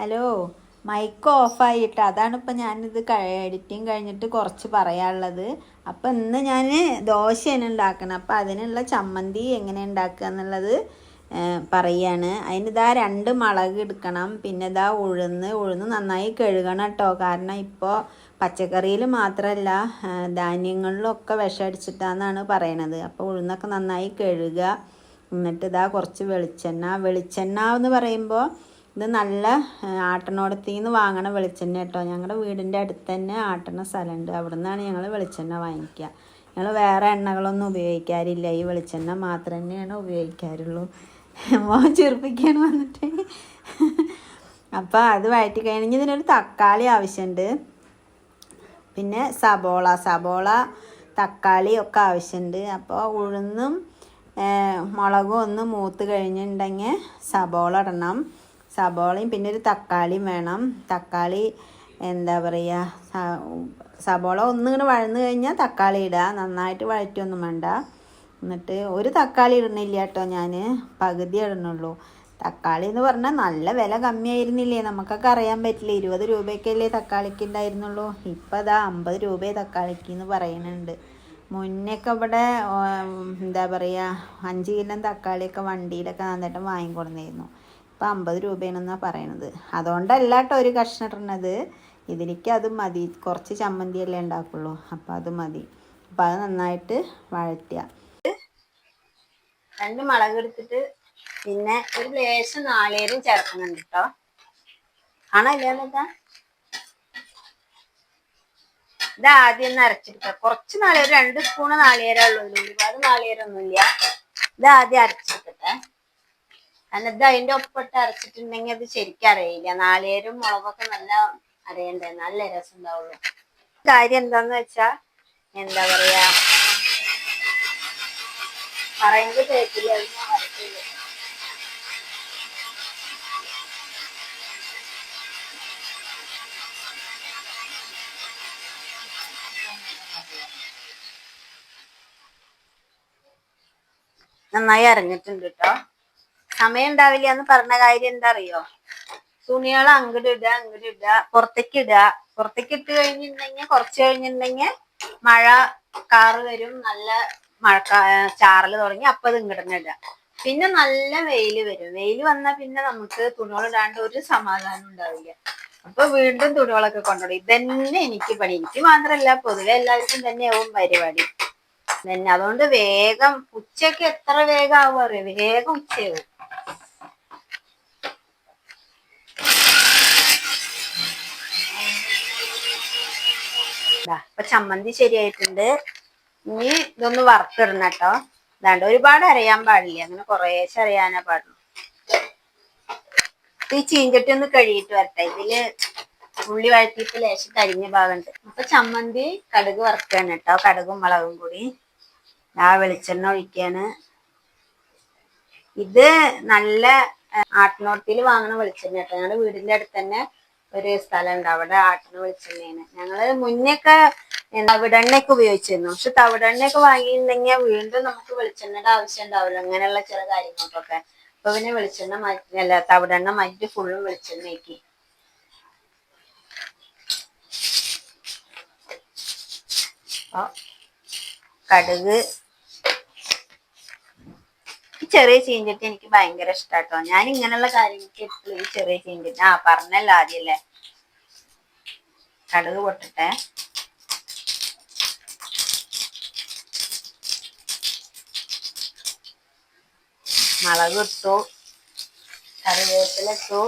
Hello, mic ഓഫായിട്ട് അതാണ് ഇപ്പം ഞാനിത് എഡിറ്റിങ് കഴിഞ്ഞിട്ട് കുറച്ച് പറയാനുള്ളത്. അപ്പം ഇന്ന് ഞാൻ ദോശയാണ് ഉണ്ടാക്കണം. അപ്പം അതിനുള്ള ചമ്മന്തി എങ്ങനെ ഉണ്ടാക്കുക എന്നുള്ളത് പറയാണ്. അതിനിതാ 2 മുളക് എടുക്കണം. പിന്നെ ഇതാ ഉഴുന്ന് നന്നായി കഴുകണം കേട്ടോ. കാരണം ഇപ്പോൾ പച്ചക്കറിയിൽ മാത്രമല്ല ധാന്യങ്ങളിലൊക്കെ വിഷം അടിച്ചിട്ടാന്നാണ് പറയണത്. അപ്പോൾ ഉഴുന്നൊക്കെ നന്നായി കഴുകുക. എന്നിട്ട് ഇതാ കുറച്ച് വെളിച്ചെണ്ണ എന്ന് പറയുമ്പോൾ ഇത് നല്ല ആട്ടണോടത്തിൽ നിന്ന് വാങ്ങണ വെളിച്ചെണ്ണ കേട്ടോ. ഞങ്ങളുടെ വീടിൻ്റെ അടുത്ത് തന്നെ ആട്ടണ സ്ഥലമുണ്ട്. അവിടെ നിന്നാണ് ഞങ്ങൾ വെളിച്ചെണ്ണ വാങ്ങിക്കുക. ഞങ്ങൾ വേറെ എണ്ണകളൊന്നും ഉപയോഗിക്കാറില്ല. ഈ വെളിച്ചെണ്ണ മാത്രം തന്നെയാണ് ഉപയോഗിക്കാറുള്ളൂ. മോൻ ചെറുപ്പിക്കാണ് വന്നിട്ട്. അപ്പോൾ അത് വഴറ്റി കഴിഞ്ഞ് ഇതിനൊരു തക്കാളി ആവശ്യമുണ്ട്. പിന്നെ സബോള തക്കാളി ഒക്കെ ആവശ്യമുണ്ട്. അപ്പോൾ ഉഴുന്നും മുളകും ഒന്ന് മൂത്ത് കഴിഞ്ഞിട്ടുണ്ടെങ്കിൽ സബോള ഇടണം. സബോളയും പിന്നെ ഒരു തക്കാളിയും വേണം. തക്കാളി എന്താ പറയുക, സബോള ഒന്നിങ്ങനെ വഴന്ന് കഴിഞ്ഞാൽ തക്കാളി ഇടുക. നന്നായിട്ട് വഴറ്റൊന്നും വേണ്ട. എന്നിട്ട് ഒരു തക്കാളി ഇടുന്നില്ല കേട്ടോ, ഞാൻ പകുതി ഇടണുള്ളൂ. തക്കാളി എന്ന് പറഞ്ഞാൽ നല്ല വില കമ്മിയായിരുന്നില്ലേ, നമുക്കൊക്കെ അറിയാൻ പറ്റില്ല. 20 രൂപയ്ക്കല്ലേ തക്കാളിക്ക് ഉണ്ടായിരുന്നുള്ളൂ. ഇപ്പം അതാ 50 രൂപയെ തക്കാളിക്ക് എന്ന് പറയുന്നുണ്ട്. മുന്നേക്കെ ഇവിടെ എന്താ പറയുക 5 കിലോ തക്കാളിയൊക്കെ വണ്ടിയിലൊക്കെ നന്നായിട്ട് വാങ്ങിക്കൊടുന്നിരുന്നു. ഇപ്പം 50 രൂപയാണെന്നാണ് പറയണത്. അതുകൊണ്ടല്ല കേട്ടോ ഒരു കഷ്ണം ഇടണത്. ഇതിലേക്ക് അത് മതി, കുറച്ച് ചമ്മന്തിയല്ലേ ഉണ്ടാക്കുള്ളൂ. അപ്പം അത് മതി. അപ്പം അത് നന്നായിട്ട് വഴറ്റുക. 2 മുളക് എടുത്തിട്ട് പിന്നെ ഒരു ലേശം നാളികേരം ചേർക്കുന്നുണ്ട് കേട്ടോ. ആണല്ലേട്ടാ, ഇത് ആദ്യം ഒന്ന് അരച്ചെടുക്കുക. കുറച്ച് നാളികേരം, 2 സ്പൂണ് നാളികേരം ഉള്ളൂ, ഒരുപാട് നാളികേരം ഒന്നുമില്ല. ഇത് ആദ്യം അരച്ചെടുക്കട്ടെ. കാരണം ഇത് അതിൻ്റെ ഒപ്പിട്ട് അരച്ചിട്ടുണ്ടെങ്കിൽ അത് ശരിക്കും അറിയില്ല. നാളികേരം മുളകൊക്കെ നല്ല അറിയണ്ടേ, നല്ല രസം ഉണ്ടാവുള്ളൂ. കാര്യം എന്താന്ന് വെച്ചാ എന്താ പറയാ പറയുന്നത് കേട്ടില്ല. നന്നായി അറിഞ്ഞിട്ടുണ്ട് കേട്ടോ. സമയം ഉണ്ടാവില്ല എന്ന് പറഞ്ഞ കാര്യം എന്താ അറിയോ, തുണികൾ അങ്ങോട്ട് ഇടുക, പുറത്തേക്ക് ഇട്ട് കഴിഞ്ഞിട്ടുണ്ടെങ്കിൽ കുറച്ച് കഴിഞ്ഞിട്ടുണ്ടെങ്കിൽ മഴ കാറ് വരും, നല്ല ചാറല് തുടങ്ങി, അപ്പൊ അത് ഇങ്ങോട്ട് ഇടുക. പിന്നെ നല്ല വെയില് വരും. വെയില് വന്നാൽ പിന്നെ നമുക്ക് തുണികൾ ഇടാണ്ട് ഒരു സമാധാനം ഉണ്ടാവില്ല. അപ്പൊ വീണ്ടും തുണികളൊക്കെ കൊണ്ടുപോയി. ഇതന്നെ എനിക്ക് പണി. എനിക്ക് മാത്രല്ല, പൊതുവെ എല്ലാവർക്കും തന്നെയാവും പരിപാടി തന്നെ. അതുകൊണ്ട് വേഗം ഉച്ചക്ക് എത്ര വേഗം ആവും അറിയാം, വേഗം ഉച്ചയാവും. അപ്പൊ ചമ്മന്തി ശരിയായിട്ടുണ്ട്. ഇനി ഇതൊന്ന് വറുത്തിടണം കേട്ടോ. ഇതാണ്ട് ഒരുപാട് അരയാൻ പാടില്ല, അങ്ങനെ കുറേശ്ശെ അരയാനേ പാടുള്ളൂ. ഈ ചീഞ്ചട്ടി ഒന്ന് കഴുകിയിട്ട് വരട്ടെ. ഇതില് ഉള്ളി വഴറ്റിയിട്ട് ലേശം കരിഞ്ഞ ഭാഗമുണ്ട്. അപ്പൊ ചമ്മന്തി കടുക് വറുക്കാണ് കേട്ടോ. കടുകും മുളകും കൂടി ആ വെളിച്ചെണ്ണ ഒഴിക്കാണ്. ഇത് നല്ല ആട്ടിനോട്ടിൽ വാങ്ങണ വെളിച്ചെണ്ണ കേട്ടോ. ഞങ്ങളുടെ വീടിന്റെ അടുത്ത് തന്നെ ഒരു സ്ഥലമുണ്ട്, അവിടെ ആട്ടിന വെളിച്ചെണ്ണയാണ്. ഞങ്ങള് മുന്നേക്കെ തവിടെണ്ണയൊക്കെ ഉപയോഗിച്ചിരുന്നു. പക്ഷെ തവിടെണ്ണയൊക്കെ വാങ്ങിയിട്ടുണ്ടെങ്കിൽ വീണ്ടും നമുക്ക് വെളിച്ചെണ്ണയുടെ ആവശ്യം ഉണ്ടാവില്ല, അങ്ങനെയുള്ള ചില കാര്യങ്ങൾക്കൊക്കെ. അപ്പൊ പിന്നെ വെളിച്ചെണ്ണ മാറ്റില്ല, തവിടെണ്ണ മാറ്റി ഫുള്ളും വെളിച്ചെണ്ണയ്ക്ക്. കടുക്, ചെറിയ ചീഞ്ചട്ടി എനിക്ക് ഭയങ്കര ഇഷ്ടാട്ടോ. ഞാൻ ഇങ്ങനെയുള്ള കാര്യങ്ങൾക്ക് എപ്പോഴും ഈ ചെറിയ ചീഞ്ചട്ടി പറഞ്ഞല്ലോ ആദ്യല്ലേ. കടുക് പൊട്ടട്ടെ. മുളക് ഇട്ടു, കറിവേപ്പില ഇട്ടു.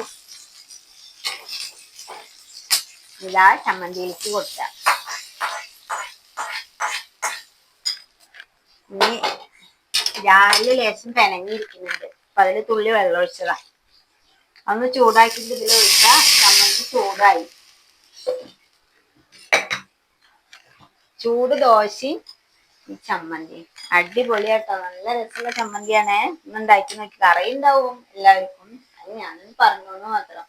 ഇതാ ചമ്മന്തിയിലേക്ക് കൊടുക്ക. ഇനി രാവിലെ ലേശം പെനങ്ങിയിരിക്കുന്നുണ്ട്, അപ്പൊ അതിൽ തുള്ളി വെള്ളം ഒഴിച്ചതാ. അതൊന്ന് ചൂടാക്കിയിട്ട് ഇതിൽ ഒഴിച്ചാ ചമ്മന്തി ചൂടായി. ചൂട് ദോശയും ഈ ചമ്മന്തി അടിപൊളിയാട്ടോ. നല്ല രസമുള്ള ചമ്മന്തിയാണേ. ഒന്ന് ഉണ്ടാക്കി നോക്കി. കറി ഉണ്ടാവും എല്ലാവർക്കും, അത് ഞാനൊന്ന് പറഞ്ഞോന്ന് മാത്രം.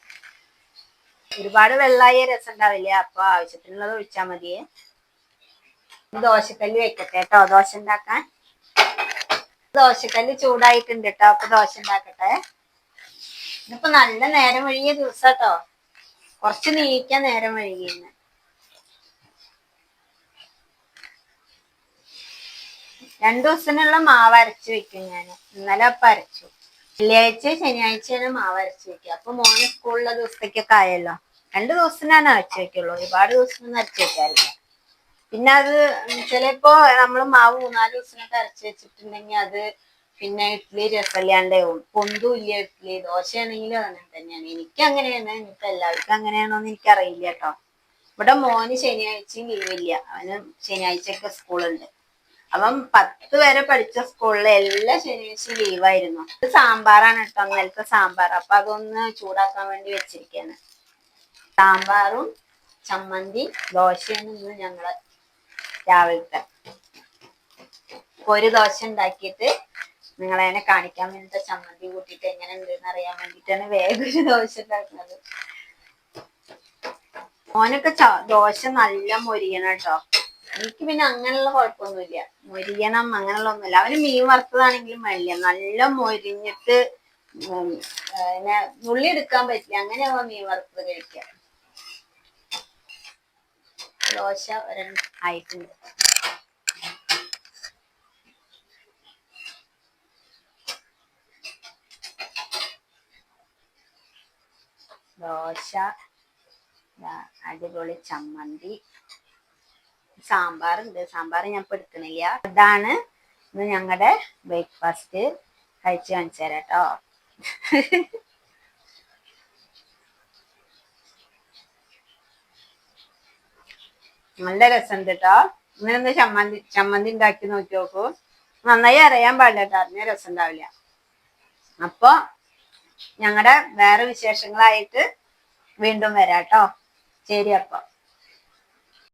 ഒരുപാട് വെള്ളായ രസം ഉണ്ടാവില്ല, അപ്പൊ ആവശ്യത്തിനുള്ളത് ഒഴിച്ചാൽ മതിയേ. ദോശക്കല്ല് വെക്കട്ടെ കേട്ടോ ദോശ ഉണ്ടാക്കാൻ. ദോശക്കല്ല് ചൂടായിട്ടുണ്ട് കേട്ടോ. അപ്പൊ ദോശ ഉണ്ടാക്കട്ടെ. ഇന്നിപ്പോ നല്ല നേരം വഴിയ ദിവസം കേട്ടോ. കുറച്ച് നീക്കാൻ നേരം വൈകിന്ന്. 2 ദിവസത്തിനുള്ള മാവ് അരച്ച് വെക്കും ഞാൻ. ഇന്നലെ അപ്പൊ അരച്ചു. വെള്ളിയാഴ്ച ശനിയാഴ്ചയാണ് മാവ് അരച്ച് വെക്കുക. അപ്പൊ മോന് സ്കൂളിലെ ദിവസത്തേക്കൊക്കെ ആയല്ലോ. 2 ദിവസത്തിനാണ് അരച്ച് വെക്കുള്ളൂ. ഒരുപാട് ദിവസമൊന്നും അരച്ച് വെക്കാറില്ല. പിന്നെ അത് ചിലപ്പോ നമ്മള് മാവ് 3-4 ദിവസത്തിനൊക്കെ അരച്ച് വെച്ചിട്ടുണ്ടെങ്കിൽ അത് പിന്നെ ഇഡ്ഡലി രസമില്ലാണ്ടാവും. പൊന്തും ഇല്ല ഇഡ്ഡലി. ദോശയാണെങ്കിലും അങ്ങനെ തന്നെയാണ്. എനിക്ക് അങ്ങനെയാണ്. ഇനിയിപ്പോ എല്ലാവർക്കും അങ്ങനെയാണോന്ന് എനിക്കറിയില്ല കേട്ടോ. ഇവിടെ മോന് ശനിയാഴ്ചയും ലീവില്ല. അവന് ശനിയാഴ്ചയൊക്കെ സ്കൂളുണ്ട്. അവൻ 10 വരെ പഠിച്ച സ്കൂളിലെ എല്ലാ ശനിയാഴ്ചയും ലീവായിരുന്നു. സാമ്പാറാണ് കേട്ടോ, ഇന്നലത്തെ സാമ്പാർ. അപ്പൊ അതൊന്ന് ചൂടാക്കാൻ വേണ്ടി വെച്ചിരിക്കാണ്. സാമ്പാറും ചമ്മന്തി ദോശയാണ് ഇന്ന് ഞങ്ങള് രാവിലത്തെ. ഒരു ദോശ ഉണ്ടാക്കിയിട്ട് നിങ്ങളതിനെ കാണിക്കാൻ വേണ്ടിട്ട് ചമ്മന്തി കൂട്ടിയിട്ട് എങ്ങനെ ഉണ്ടെന്ന് അറിയാൻ വേണ്ടിട്ടാണ് വേഗം ഒരു ദോശ ഉണ്ടാക്കുന്നത്. മോനൊക്കെ ദോശ നല്ല മൊരിയണം കേട്ടോ. എനിക്ക് പിന്നെ അങ്ങനെയുള്ള കുഴപ്പമൊന്നുമില്ല. മൊരിയണം അങ്ങനെയുള്ള ഒന്നുമില്ല. അവന് മീൻ വറുത്തതാണെങ്കിലും വേണ്ടില്ല, നല്ല മൊരിഞ്ഞിട്ട് പിന്നെ നുള്ളി എടുക്കാൻ പറ്റില്ല. അങ്ങനെയാവുമ്പോ മീൻ വറുത്തത് കഴിക്കാം. ദോശ ആയിട്ടുണ്ട്. ദോശ, അടിപൊളി ചമ്മന്തി, സാമ്പാറുണ്ട്. സാമ്പാർ ഞാൻ ഇപ്പൊ എടുക്കണില്ല. ഇതാണ് ഇന്ന് ഞങ്ങളുടെ ബ്രേക്ക്ഫാസ്റ്റ്. കഴിച്ച് കാണിച്ചു തരാം കേട്ടോ. നല്ല രസമുണ്ട് കേട്ടോ. ഇങ്ങനെ ചമ്മന്തി ഉണ്ടാക്കി നോക്കി നോക്കൂ. നന്നായി അറിയാൻ പാടില്ല കേട്ടോ, അറിഞ്ഞ രസം ഉണ്ടാവില്ല. അപ്പൊ ഞങ്ങളുടെ വേറെ വിശേഷങ്ങളായിട്ട് വീണ്ടും വരാം കേട്ടോ. ശരി അപ്പൊ.